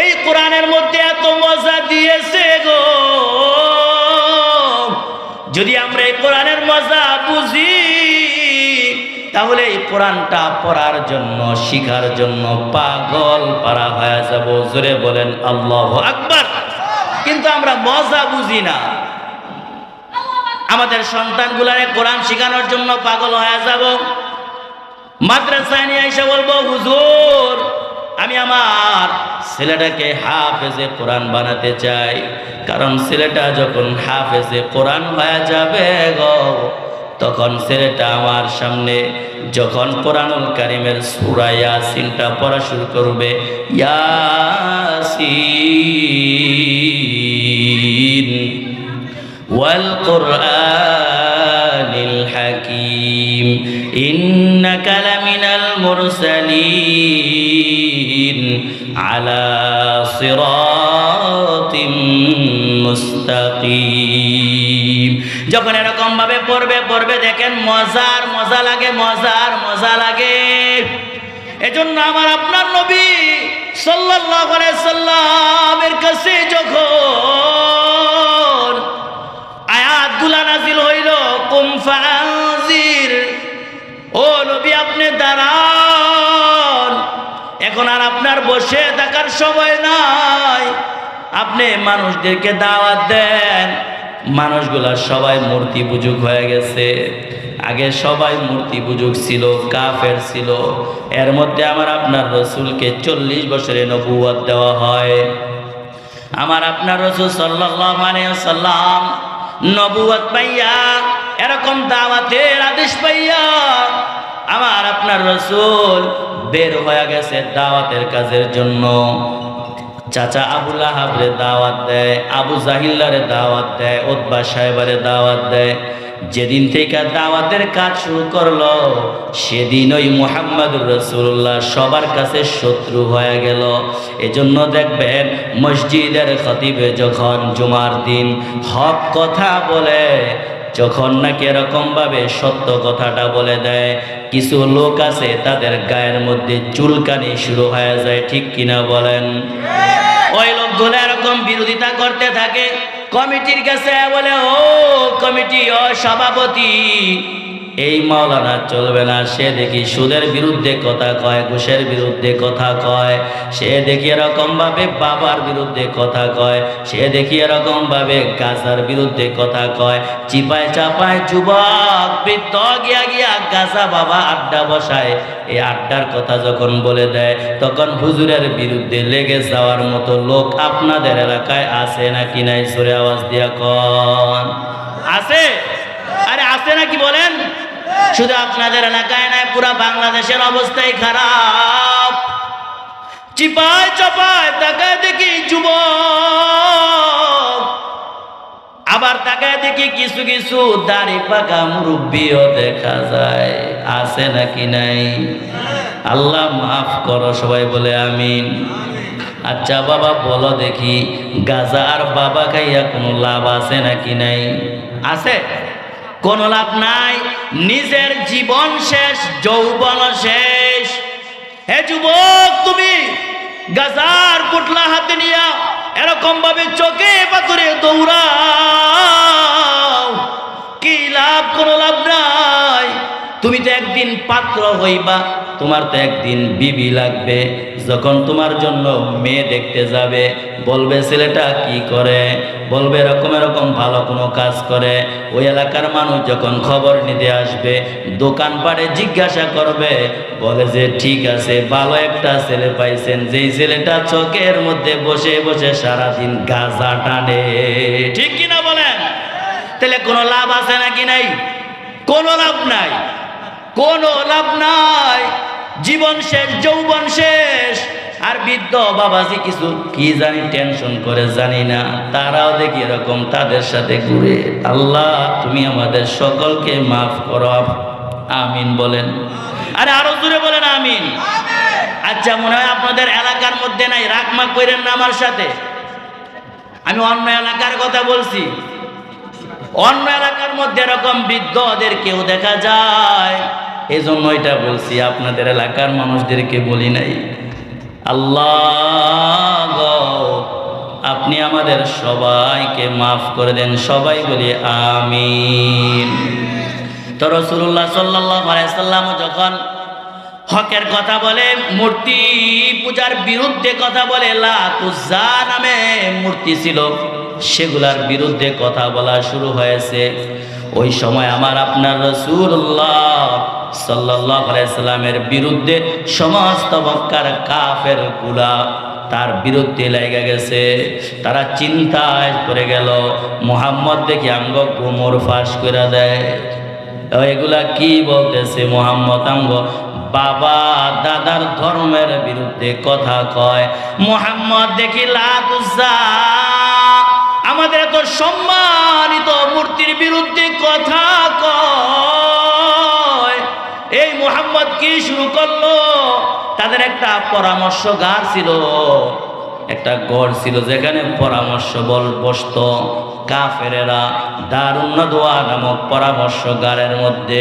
এই কোরআনের মধ্যে এত মজা দিয়েছে গো। যদি আমরা এই কোরআনের মজা বুঝি, তাহলে এই কোরআনটা পড়ার জন্য, শিখার জন্য পাগল পারা হয়ে যাব। জোরে বলেন আল্লাহু আকবার। কিন্তু আমরা মজা বুঝি না। আমাদের সন্তানগুলারে কোরআন শিখানোর জন্য পাগল হয়ে যাব। মাদ্রাসায় নিয়ে এসে বলবো, হুজুর আমি আমার ছেলেটাকে হাফেজে কোরআন বানাতে চাই। কারণ ছেলেটা যখন হাফেজে কোরআন হয়ে যাবে গো, তখন ছেলেটা আমার সামনে যখন কোরআনুল কারীমের সূরা ইয়াসিনটা পড়া শুরু করবে, ইয়াসিন ওয়াল কুরআনিল হাকীম ইন্নাকা লামিনাল মুরসালিন আলা সিরাতিম মুস্তাকিম। যখন এরকম ভাবে পড়বে দেখেন মজা লাগে। এজন্য আমার আপনার নবী সাল্লাল্লাহু আলাইহি সাল্লামের কাছে যখন আয়াতগুলো নাযিল হইল, কুম ফাআনজির, ও নবী আপনি দাঁড়ান, এখন আর আপনার বসে থাকার সময় নাই, আপনি মানুষদেরকে দাওয়াত দেন। মানুষগুলা সবাই মূর্তি পূজক হয়ে গেছে। আগে সবাই মূর্তি পূজক ছিল, কাফের ছিল। এর মধ্যে আমার আপনার রসুলকে 40 বছরে নবুয়ত দেওয়া হয়। আমার আপনার রসুল সাল্লাল্লাহু আলাইহি ওয়াসাল্লাম নবুয়ত পাইয়া, এরকম দাওয়াতের আদেশ পাইয়া আমার আপনার রসুল বের হয়ে গেছে দাওয়াতের কাজের জন্য। চাচা আবু লাহাবরে দাওয়াত দেয়, আবু জাহিল্লারে দাওয়াত দেয়, উতবা সাহেবারে দাওয়াত দেয়। যেদিন থেকে দাওয়াতের কাজ শুরু করলো সেদিন ওই মুহাম্মদুর রাসূলুল্লাহ সবার কাছে শত্রু হয়ে গেল। এজন্য দেখবেন মসজিদের খতিবে যখন জুমার দিন হক কথা বলে, যখন নাকি এরকমভাবে সত্য কথাটা বলে দেয়, কিছু লোক আছে তাদের গায়ের মধ্যে চুলকানি শুরু হয়ে যায়। ঠিক কিনা বলেন? ওই লোকগুলো এরকম বিরোধিতা করতে থাকে। কমিটির কাছে বলে, ও কমিটি, ও সভাপতি, এই মাওলানা চলবে না। সে দেখি সুদের বিরুদ্ধে কথা কয়, ঘুষের বিরুদ্ধে কথা কয়, সে দেখি এরকম ভাবে বাবার বিরুদ্ধে কথা কয়, সে দেখি এরকম ভাবে গাজার বিরুদ্ধে কথা কয়। চিপায় চাপায় যুবক বৃদ্ধ গিয়া গিয়া গাজা বাবা আড্ডা বসায়। এই আড্ডার কথা যখন বলে দেয় তখন হুজুরের বিরুদ্ধে লেগে যাওয়ার মতো লোক আপনাদের এলাকায় আছে নাকি নাই? জোরে আওয়াজ দিয়া কন, আছে? আরে আছে নাকি বলেন? শুধু আপনাদের এলাকায় নাই, পুরা বাংলাদেশের অবস্থাই খারাপ। চিপায় চাপায় তাকায় দেখি যুবক, আবার তাকায় দেখি কিছু কিছু দাড়ি পাকা মুরব্বিও দেখা যায়। আছে নাকি নাই? আল্লাহ মাফ করো, সবাই বলে আমিন। আচ্ছা বাবা বলো দেখি, গাজা আর বাবা খাইয়া কোনো লাভ আছে নাকি নাই? আছে? কোনো লাভ নাই। নিজের জীবন শেষ, যৌবন শেষ। হে যুবক, তুমি গাজার পুটলা হাতে নিয়া এরকম ভাবে চোখে পাথরে দৌড়াও, কি লাভ? কোনো লাভ নাই। তুমি তো একদিন পাত্র হইবা, তোমার তো একদিন বিবি লাগবে। যখন তোমার জন্য মেয়ে দেখতে যাবে, বলবে ছেলেটা কি করে, বলবে এরকম এরকম ভালো কোনো কাজ করে। ওই এলাকার মানুষ যখন খবর নিতে আসবে, দোকানপাটে জিজ্ঞাসা করবে, বলে যে ঠিক আছে, ভালো একটা ছেলে পাইছেন, যেই ছেলেটা চোখের মধ্যে বসে বসে সারাদিন গাঁজা টানে। ঠিক কিনা বলেন? তাহলে কোনো লাভ আছে নাকি নাই? কোনো লাভ নাই, কোনো লাভ নাই। জীবন শেষ, যৌবন শেষ। আর বৃদ্ধ বাবাজি কিছু কি জানি টেনশন করে জানি না, তারাও দেখি এরকম তাদের সাথে ঘুরে। আল্লাহ তুমি আমাদের সকলকে মাফ করো, আমিন বলেন। আরে আরো জোরে বলেন আমিন। আচ্ছা, মনে হয় আপনাদের এলাকার মধ্যে নাই, রাগমাগ করেন না আমার সাথে। আমি অন্য এলাকার কথা বলছি। অন্য এলাকার মধ্যে এরকম বৃদ্ধদের কেউ দেখা যায়, এজন্য এটা বলছি, আপনাদের এলাকার মানুষদেরকে বলি নাই। আল্লাহ গো, আপনি আমাদের সবাইকে মাফ করে দেন, সবাই বলি আমিন। তো রাসূলুল্লাহ সাল্লাল্লাহু আলাইহি ওয়াসাল্লাম যখন হকের কথা বলে, মূর্তি পূজার বিরুদ্ধে কথা বলে, লাত উজ্জা নামে মূর্তি ছিল, সেগুলার বিরুদ্ধে কথা বলা শুরু হয়েছে। ওই সময় আমার আপনার রাসূলুল্লাহ সাল্লাল্লাহু আলাইহি সাল্লামের বিরুদ্ধে সমস্ত মক্কার কাফেরগুলা তার বিরুদ্ধে লেগে গেছে। তারা চিন্তায় পড়ে গেল, মুহাম্মদ দেখি আঙ্গ কোমর ফাঁস করে দেয়। এগুলা কি বলতেছে? মুহাম্মদ আঙ্গ বাবা দাদার ধর্মের বিরুদ্ধে কথা কয়। মুহাম্মদ দেখি লাত উজ্জা আমাদের এত সম্মানিত মূর্তির বিরুদ্ধে কথা কয়। এই মুহাম্মদ কি শুরু করলো? তাদের একটা পরামর্শগার ছিল, একটা গড় ছিল যেখানে পরামর্শ বসত কাফেরেরা। দারুন নাদওয়া নামক পরামর্শগারের মধ্যে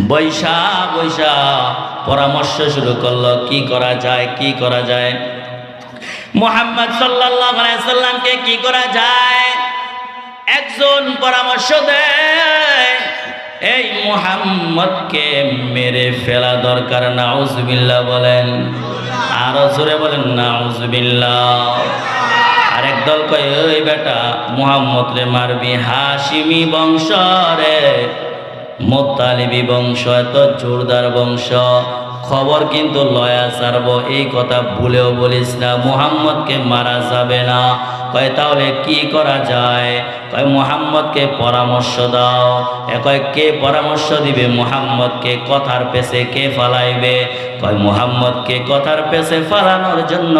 বৈশা বৈশা পরামর্শ শুরু করলো, কি করা যায়, কি করা যায়। মুহাম্মদ সাল্লাল্লাহু আলাইহি সাল্লামকে কি করা যায়? একজন পরামর্শ দেয়, এই মুহাম্মদকে মেরে ফেলা দরকার। নাউজুবিল্লাহ বলেন, আরো জোরে বলেন নাউজুবিল্লাহ। আরেক দল কয় ওই বেটা মুহাম্মদ রে মারবি, হাশিমি বংশ রে, মোত্তালিবি বংশ, এত জোরদার বংশ, খবর কিন্তু লয়া ছাড়বো, এই কথা ভুলেও বলিস না, মুহাম্মদকে মারা যাবে না। কয় তাহলে কি করা যায়? কয় মুহাম্মদকে পরামর্শ দাও। কয় কে পরামর্শ দিবে মুহাম্মদকে কথার পেছে কে ফালাইবে? কয় মুহাম্মদকে কথার পেছে ফালানোর জন্য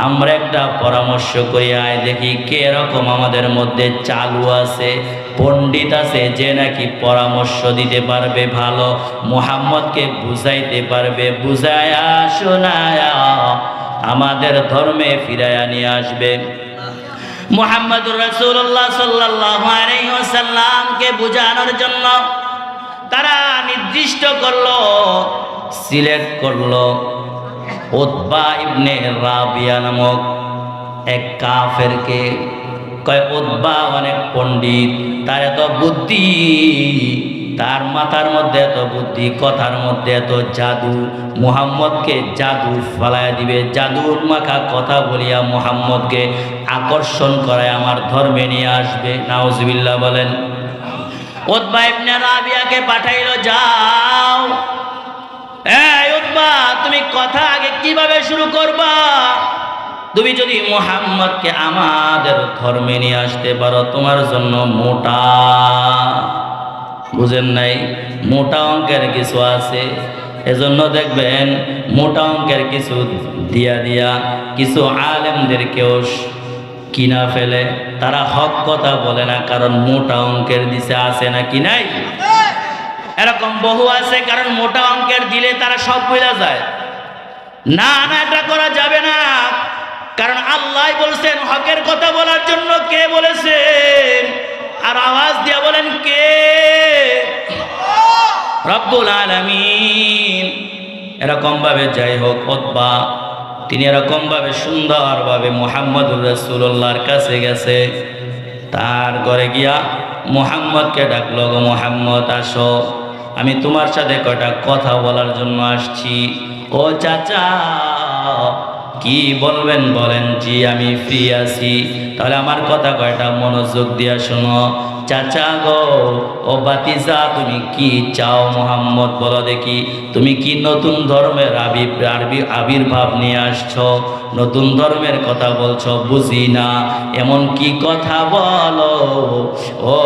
আমরা একটা পরামর্শ করি, আয় দেখি কে রকম আমাদের মধ্যে চালু আছে, পণ্ডিত আছে, যে নাকি পরামর্শ দিতে পারবে, ভালো মুহাম্মদকে বুঝাইতে পারবে, বুঝায়া শোনায়া আমাদের ধর্মে ফিরাইয়া নিয়ে আসবে। মুহাম্মদুর রাসূলুল্লাহ সাল্লাল্লাহু আলাইহি ওয়াসাল্লামকে বুঝানোর জন্য তারা নির্দিষ্ট করলো, সিলেক্ট করলো উতবা ইবনে রাবিয়া নামক এক কাফেরকে। কয় উতবা অনেক পণ্ডিত, তার এত বুদ্ধি, তার মাথার মধ্যে এত বুদ্ধি, কথার মধ্যে এত জাদু, মুহাম্মদকে জাদু ফালাইয়া দিবে, জাদুর মাখা কথা বলিয়া মুহাম্মদকে আকর্ষণ করায় আমার ধর্মে নিয়ে আসবে। নাউজুবিল্লাহ বলেন। উতবা ইবনে রাবিয়াকে পাঠাইলো, যাও, এই উতবা তুমি কথা আগে কিভাবে শুরু করবা? তুমি যদি মুহাম্মদকে আমাদের ধর্মে নিয়ে আসতে পারো তোমার জন্য মোটা, বুঝেন নাই, মোটা অঙ্কের কিছু আছে। এজন্য দেখবেন মোটা অঙ্কের কিছু দিয়া দিয়া কিছু আলেমদেরকেও কিনা ফেলে, তারা হক কথা বলে না, কারণ মোটা অঙ্কের দিছে, আছে নাকি নাই? এরকম বহু আছে, কারণ মোটা অঙ্কের দিলে তারা সব বইলা যায়। না না, এটা করা যাবে না, কারণ আল্লাহ বলছেন হকের কথা বলার জন্য। কে বলেছেন? আর আওয়াজ দিয়া বলেন কে? রব্বুল আলামিন। এরকম ভাবে যাই হোক, উতবা তিনি এরকম ভাবে সুন্দরভাবে মুহাম্মদুর রাসূলুল্লাহর কাছে গেছে। তার ঘরে গিয়া মুহাম্মদকে ডাকলো, গো মুহাম্মদ আসো, আমি তোমার সাথে কয়টা কথা বলার জন্য আসছি। ও চাচা, কি বলবেন বলেন? জি আমি ফ্রি আছি। তাহলে আমার কথা কয়টা মনোযোগ দিয়া শোনো। চাচা গো, ও বাতিজা, তুমি কি চাও? মুহাম্মদ বলো দেখি, তুমি কি নতুন ধর্মের আবির্ভাব নিয়ে আসছো? নতুন ধর্মের কথা বলছো, বুঝি না, এমন কি কথা বলো? ও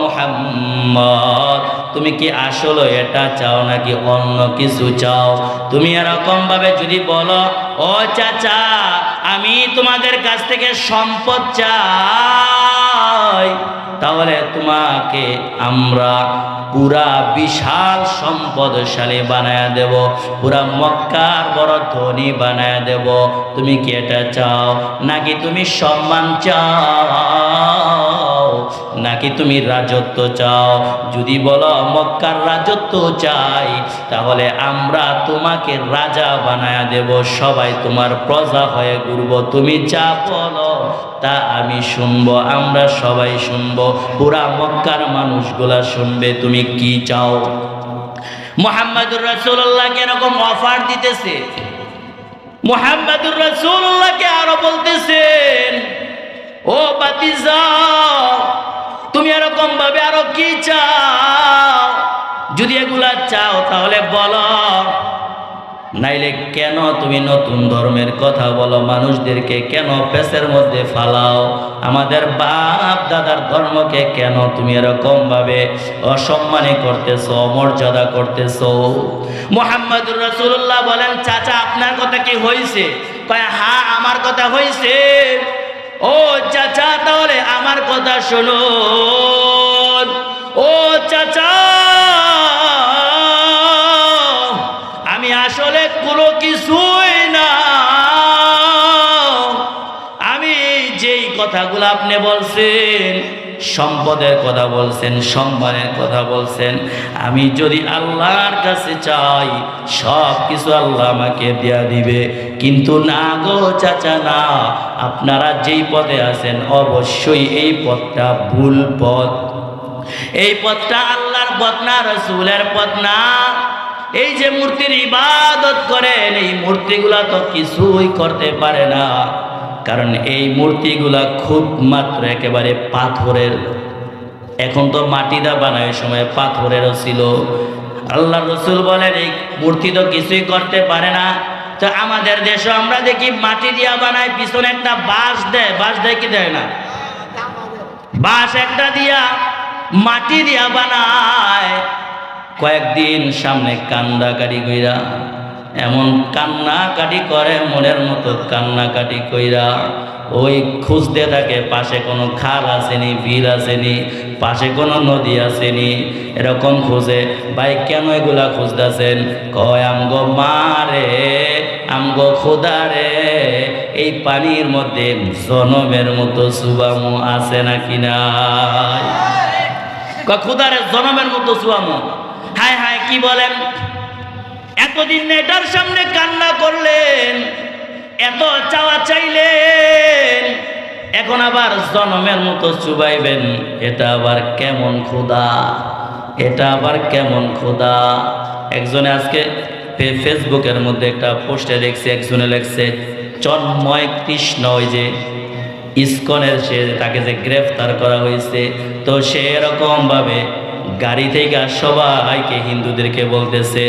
মুহাম্মদ, তুমি কি আসলে এটা চাও নাকি অন্য কিছু চাও? তুমি এরকম ভাবে যদি বলো, ও চাচা আমি তোমাদের কাছ থেকে সম্পদ চাই, তাহলে তোমাকে আমরা পুরা বিশাল সম্পদশালী বানায়া দেব, পুরা মক্কার বড় ধনী বানায়া দেব। তুমি কি এটা চাও? নাকি তুমি সম্মান চাও? নাকি তুমি রাজত্ব চাও? যদি বলো মক্কার রাজত্ব চাই, তাহলে আমরা তোমাকে রাজা বানায়া দেব, সবাই তোমার প্রজা হয়ে ঘুরবো। তুমি যা বলো তা আমি শুনবো, আমরা সবাই শুনবো, পুরা মক্কার মানুষগুলা শুনবে। তুমি কি চাও? মুহাম্মদুর রাসূলুল্লাহকে এরকম অফার দিতেছে। মুহাম্মদুর রাসূলুল্লাহকে আরো বলতেছেন, ও বাতিজা, তুমি এরকম ভাবে আরো কি চাও? যদি এগুলা চাও তাহলে বলো, নাইলে কেন তুমি নতুন ধর্মের কথা বলো? মানুষদেরকে কেন পেছের মধ্যে ফালাও? আমাদের বাপ দাদার ধর্মকে কেন তুমি এরকম ভাবে অসম্মানী করতেছো, অমর্যাদা করতেছো? মুহাম্মদুর রাসূলুল্লাহ বলেন, চাচা আপনার কথা কি হয়েছে? কয় হ্যাঁ আমার কথা হয়েছে। ও চাচা, তাহলে আমার কথা শুনুন। ও চাচা, আমি আসলে কোনো কিছুই না, আমি যেই কথাগুলো আপনি বলছেন, সম্পদের কথা বলছেন, সম্মানের কথা বলছেন, আমি যদি আল্লাহর কাছে চাই সব কিছু আল্লাহ আমাকে দেয়া দিবে। কিন্তু না গো চাচা, না, আপনারা যেই পথে আছেন অবশ্যই এই পথটা ভুল পথ। এই পথটা আল্লাহর পথ না, রাসূলের পথ না। এই যে মূর্তির ইবাদত করেন, এই মূর্তিগুলা তো কিছুই করতে পারে না। কারণ এই মূর্তিগুলা খুব মাত্র একেবারে পাথরের। এখন তো মাটি দা বানায়, সময় পাথরেরও ছিল। আল্লাহ রসুল বলেন এই মূর্তি তো কিছুই করতে পারে না। তো আমাদের দেশে আমরা দেখি মাটি দিয়া বানায়, পিছনে একটা বাঁশ দেয় কি দেয় না, বাঁশ একটা দিয়া মাটি দিয়া বানায়। কয়েকদিন সামনে কান্দাকাটি কইরা, এমন কান্নাকাটি করে মনের মতো কান্নাকাটি কইরা ওই খুঁজতে থাকে পাশে কোনো খাল আসেনি, বিল আসেনি, পাশে কোনো নদী আসেনি, এরকম খুঁজে। ভাই কেন এগুলা খুঁজতেছেন? কয় আমগো মারে, আমগো খোদারে এই পানির মধ্যে জনমের মতো সুবামু আছে নাকি নাই? কয় খোদারে জনমের মতো সুবামু। হায় হায় কি বলেন! এতদিন এটার সামনে কান্না করলেন, এত চাওয়া চাইলেন, এখন আবার জনমের মতো চুবাইবেন। এটা আবার কেমন খোদা? এটা আবার কেমন খোদা? একজনে আজকে ফেসবুকের মধ্যে একটা পোস্টে দেখছে, একজনে লেখছে চন্ময় কৃষ্ণ, ওই যে ইসকনের, সে তাকে যে গ্রেফতার করা হয়েছে, তো সে এরকম ভাবে গাড়ি থেকে সবাইকে হিন্দুদেরকে বলতেছে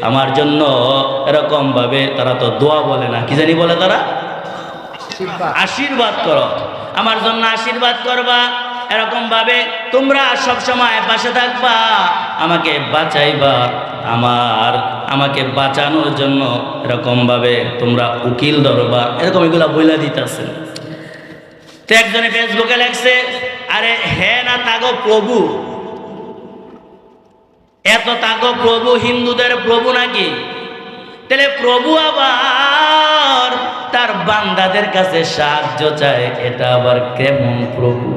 আমার জন্য এরকম ভাবে, তারা তো দোয়া বলে না, কি জানি বলে তারা, আশীর্বাদ করো, আমার জন্য আশীর্বাদ করবা, এরকম ভাবে তোমরা সব সময় পাশে থাকবা, আমাকে বাঁচাইবা, আমাকে বাঁচানোর জন্য এরকম ভাবে তোমরা উকিল ধরবা, এরকম এগুলা বইলা দিতেছে। তো একজনে ফেসবুকে লেখছে আরে হে না তাগো প্রভু, এত তাগো প্রভু হিন্দুদের প্রভু নাকি? তাহলে প্রভু আবার তার বান্দাদের কাছে সাহায্য চায়, এটা আবার কেমন প্রভু?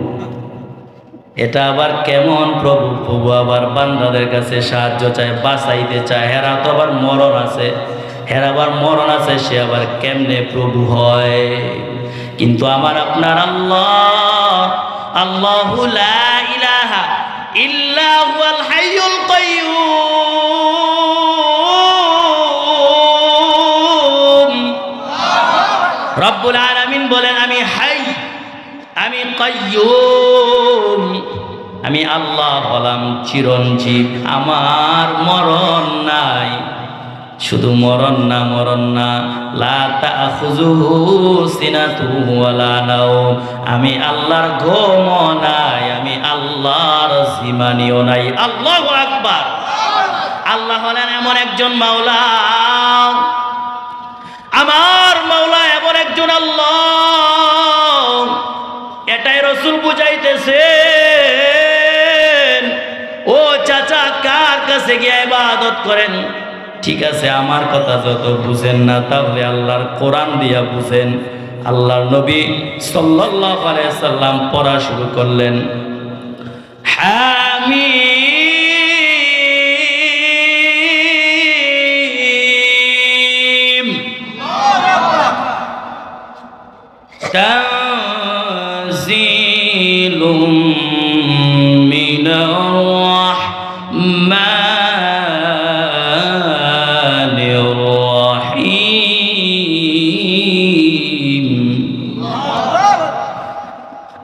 এটা আবার কেমন প্রভু? প্রভু আবার বান্দাদের কাছে সাহায্য চায়, বাঁচাইতে চায়। হেরা তো আবার মরণ আছে, সে আবার কেমনে প্রভু হয়? কিন্তু আমার আপনার আল্লাহ, আল্লাহু লা ইলাহা ইল্লা হুয়াল হাইয়ুল কাইয়্যুম। রব্বুল আলামিন বলেন আমি হাই, আমি কাইয়্যুম, আমি আল্লাহ হলাম চিরঞ্জীব, আমার মরণ নাই। শুধু মরণ না, লা তাখুযুহু সিনাতুহু ওয়ালা নাওম, আমি আল্লাহর ঘুমও নাই, আমি আল্লাহর জিমানিও নাই। আল্লাহু আকবার। আল্লাহ হলেন এমন একজন মাওলা, আমার মাওলা এমন একজন আল্লাহ, এটাই রাসূল বুঝাইতেছেন। ও চাচা, কার কাছে গিয়ে ইবাদত করেন? ঠিক আছে, আমার কথা যত বুঝেন না, তাহলে আল্লাহর কোরআন দিয়া বুঝেন। আল্লাহর নবী সাল্লাল্লাহু আলাইহি সাল্লাম পড়া শুরু করলেন, হামিম তানজিলুম মিনার রাহমানির রহিম।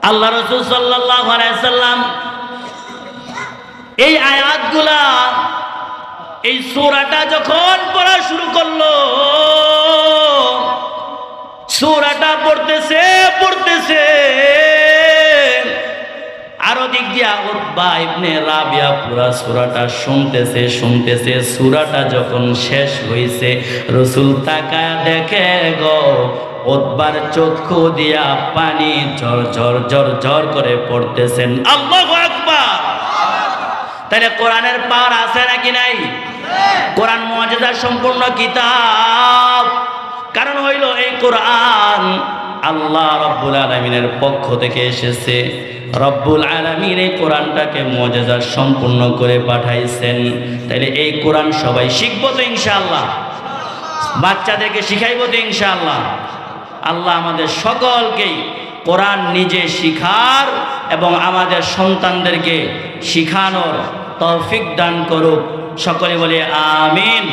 আল্লাহ রাসূল সাল্লাল্লাহু আলাইহি সাল্লাম এই আয়াতগুলা, এই সূরাটা যখন পড়া শুরু করলো, সূরাটা পড়তেছে আরো দিক দিয়া উতবা ইবনে রাবিয়া পুরা সূরাটা শুনতেছে। সূরাটা যখন শেষ হইছে, রাসূল তাকায় দেখে গো উতবার চক্ষু দিয়া পানি ঝরঝর করে পড়তেছেন। আল্লাহু আকবার। তাহলে কোরআনের পাওয়ার আছে নাকি নাই? কোরআন মুআজিজা সম্পূর্ণ কিতাব। কারণ হইল এই কোরআন আল্লাহ রব্বুল আলামিনের পক্ষ থেকে এসেছে। রব্বুল আলামিন এই কোরআনটাকে মুআজিজা সম্পূর্ণ করে পাঠাইছেন। তাহলে এই কোরআন সবাই শিখবো তো ইনশাআল্লাহ, বাচ্চাদেরকে শিখাইবো তো ইনশাআল্লাহ। আল্লাহ আমাদের সকলকেই কোরআন নিজে শিখার এবং আমাদের সন্তানদেরকে শিখানোর তৌফিক দান করুক। সকলে বলে আমিন।